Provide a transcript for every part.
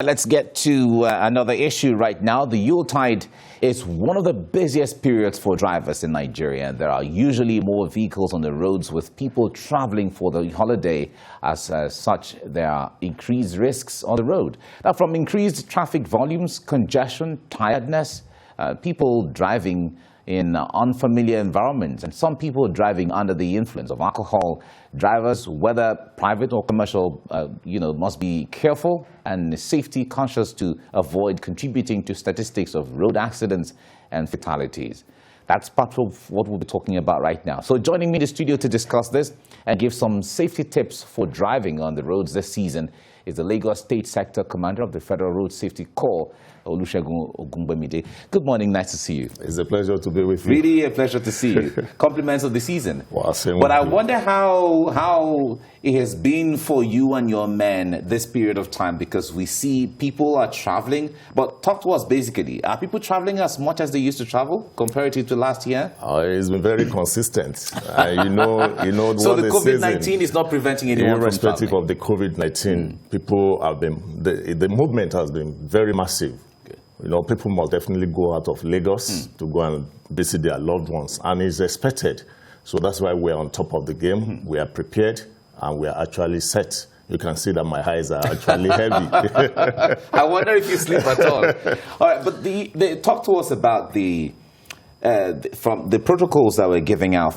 Let's get to another issue right now. The Yuletide is one of the busiest periods for drivers in Nigeria. There are usually more vehicles on the roads with people traveling for the holiday. As such, there are increased risks on the road. Now, from increased traffic volumes, congestion, tiredness, people driving in unfamiliar environments, and some people driving under the influence of alcohol. Drivers, whether private or commercial, must be careful and safety conscious to avoid contributing to statistics of road accidents and fatalities. That's part of what we'll be talking about right now. So joining me in the studio to discuss this and give some safety tips for driving on the roads this season is the Lagos State Sector Commander of the Federal Road Safety Corps, Olusegun Ogunbemide. Good morning, nice to see you. It's a pleasure to be with you. Really a pleasure to see you. Compliments of the season. Well, but I wonder how it has been for you and your men this period of time, because we see people are traveling. But talk to us basically. Are people traveling as much as they used to travel comparative to last year? It's been very consistent. So the COVID-19 is not preventing anyone from traveling? Irrespective of the COVID-19, people have been, the movement has been very massive. People must definitely go out of Lagos to go and visit their loved ones, and it's expected. So that's why we're on top of the game. We are prepared, and we are actually set. You can see that my eyes are actually heavy. I wonder if you sleep at all. All right, but talk to us about from the protocols that were giving out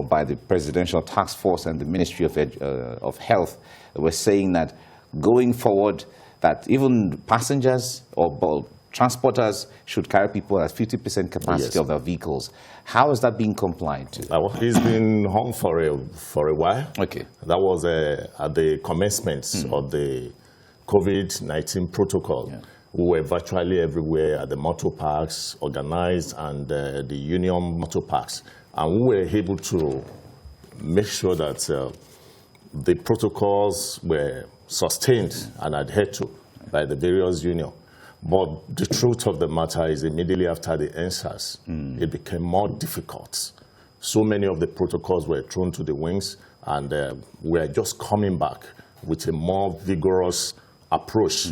by the Presidential Task Force and the Ministry of Health. Were saying that going forward, that even passengers or transporters should carry people at 50% capacity of their vehicles. How is that being complied to? It's been on for a while. Okay. That was at the commencement of the COVID-19 protocol. Yeah. We were virtually everywhere at the motor parks, organized, and the union motor parks. And we were able to make sure that the protocols were sustained and adhered to by the various unions. But the truth of the matter is immediately after the answers, it became more difficult. So many of the protocols were thrown to the winds, and we are just coming back with a more vigorous approach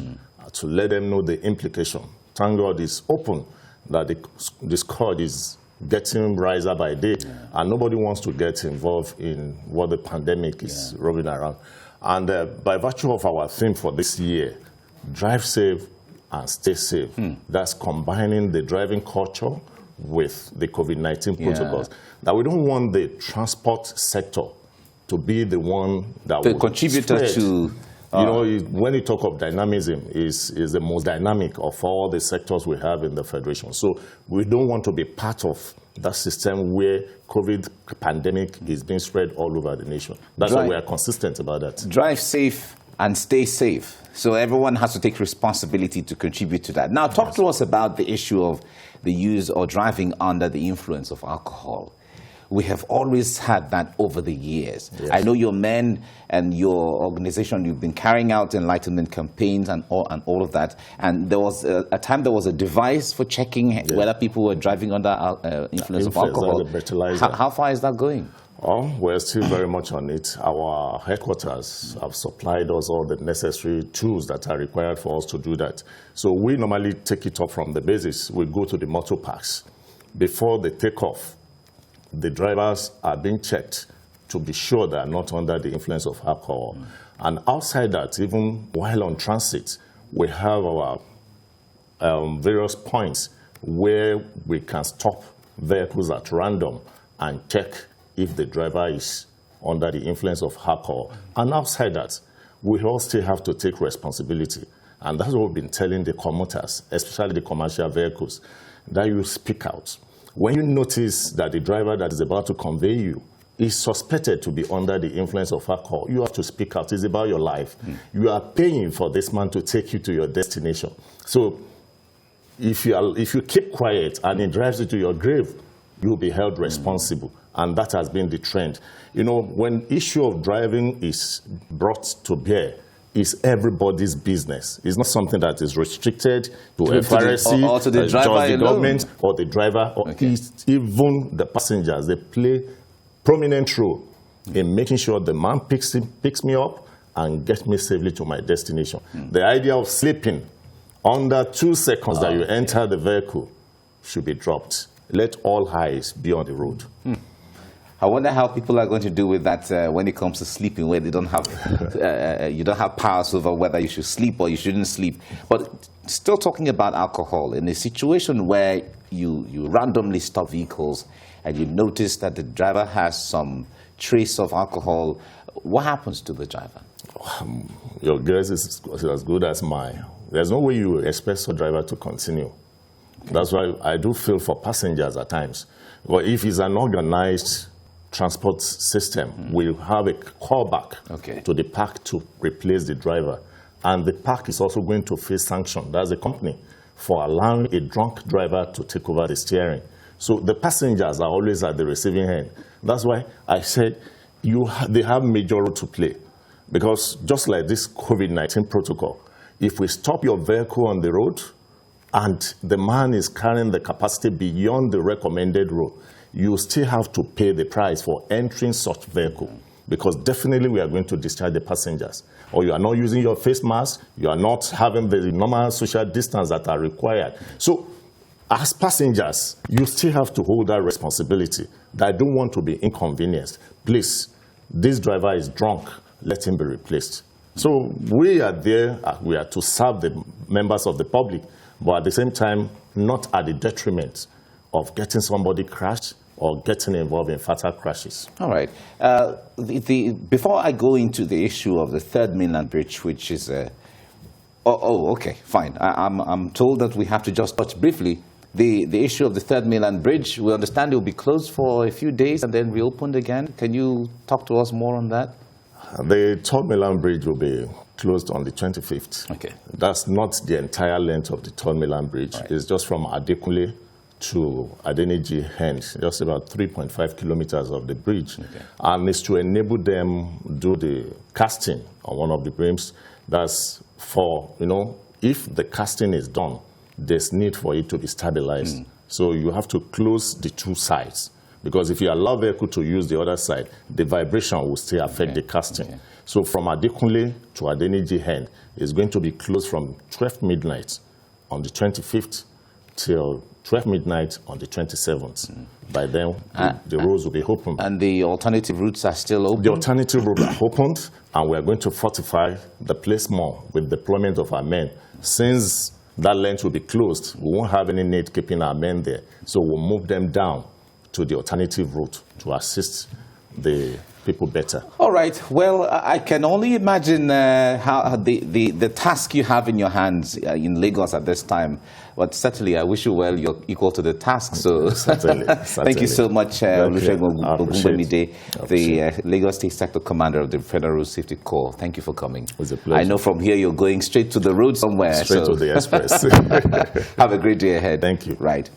to let them know the implication. Thank God it's open that the squad is getting riser by day, and nobody wants to get involved in what the pandemic is rolling around. And by virtue of our theme for this year, drive safe and stay safe, that's combining the driving culture with the COVID-19 protocols. Now, we don't want the transport sector to be the one that will contributor to... when you talk of dynamism, is the most dynamic of all the sectors we have in the Federation. So we don't want to be part of that system where COVID pandemic is being spread all over the nation. That's why we are consistent about that. Drive safe and stay safe. So everyone has to take responsibility to contribute to that. Now, talk to us about the issue of the use or driving under the influence of alcohol. We have always had that over the years. Yes. I know your men and your organization, you've been carrying out enlightenment campaigns and all of that. And there was a time there was a device for checking whether people were driving under influence of alcohol. How far is that going? Oh, we're still very much on it. Our headquarters have supplied us all the necessary tools that are required for us to do that. So we normally take it up from the basis. We go to the motor parks. Before they take off, the drivers are being checked to be sure they are not under the influence of alcohol. And outside that, even while on transit, we have our various points where we can stop vehicles at random and check if the driver is under the influence of alcohol. And outside that, we all still have to take responsibility. And that's what we've been telling the commuters, especially the commercial vehicles, that you speak out. When you notice that the driver that is about to convey you is suspected to be under the influence of alcohol, you have to speak out. It's about your life. You are paying for this man to take you to your destination. So if you keep quiet and he drives you to your grave, you'll be held responsible. And that has been the trend. When issue of driving is brought to bear, it's everybody's business. It's not something that is restricted to FRSC, or to the driver the government, or the driver, or even the passengers. They play prominent role in making sure the man picks me up and get me safely to my destination. The idea of sleeping under 2 seconds that you enter the vehicle should be dropped. Let all eyes be on the road. I wonder how people are going to do with that when it comes to sleeping, where they don't have, you don't have powers over whether you should sleep or you shouldn't sleep. But still talking about alcohol, in a situation where you randomly stop vehicles and you notice that the driver has some trace of alcohol, what happens to the driver? Your guess is as good as mine. There's no way you expect a driver to continue. Okay. That's why I do feel for passengers at times. But if it's an organized transport system, we'll have a callback to the park to replace the driver. And the park is also going to face sanction. That's the company for allowing a drunk driver to take over the steering. So the passengers are always at the receiving end. That's why I said they have major role to play. Because just like this COVID-19 protocol, if we stop your vehicle on the road and the man is carrying the capacity beyond the recommended road, you still have to pay the price for entering such vehicle, because definitely we are going to discharge the passengers. Or you are not using your face mask, you are not having the normal social distance that are required. So as passengers, you still have to hold that responsibility, that I don't want to be inconvenienced. Please, this driver is drunk, let him be replaced. So we are there, we are to serve the members of the public, but at the same time, not at the detriment of getting somebody crashed or getting involved in fatal crashes. All right. Before I go into the issue of the third mainland bridge, which is okay, fine. I'm told that we have to just touch briefly the issue of the third mainland bridge. We understand it will be closed for a few days and then reopened again. Can you talk to us more on that? The third mainland bridge will be closed on the 25th. Okay. That's not the entire length of the third mainland bridge. Right. It's just from Adekunle to Adeniji Henge, just about 3.5 kilometers of the bridge. Okay. And it's to enable them do the casting on one of the beams. That's for, if the casting is done, there's need for it to be stabilized. So you have to close the two sides, because if you allow the vehicle to use the other side, the vibration will still affect the casting. Okay. So from Adekunle to Adeniji Henge is going to be closed from 12 midnight on the 25th till 12 midnight on the 27th. By then, the roads will be open. And the alternative routes are still open? The alternative routes are opened, and we are going to fortify the place more with deployment of our men. Since that length will be closed, we won't have any need keeping our men there. So we'll move them down to the alternative route to assist the people better. All right. Well, I can only imagine how the task you have in your hands in Lagos at this time. But certainly, I wish you well. You're equal to the task. So certainly. Thank you so much, Olusegun Ogunbamide, the Lagos State Sector Commander of the Federal Road Safety Corps. Thank you for coming. It was a pleasure. I know from here you're going straight to the road somewhere. Straight to the express. Have a great day ahead. Thank you. Right.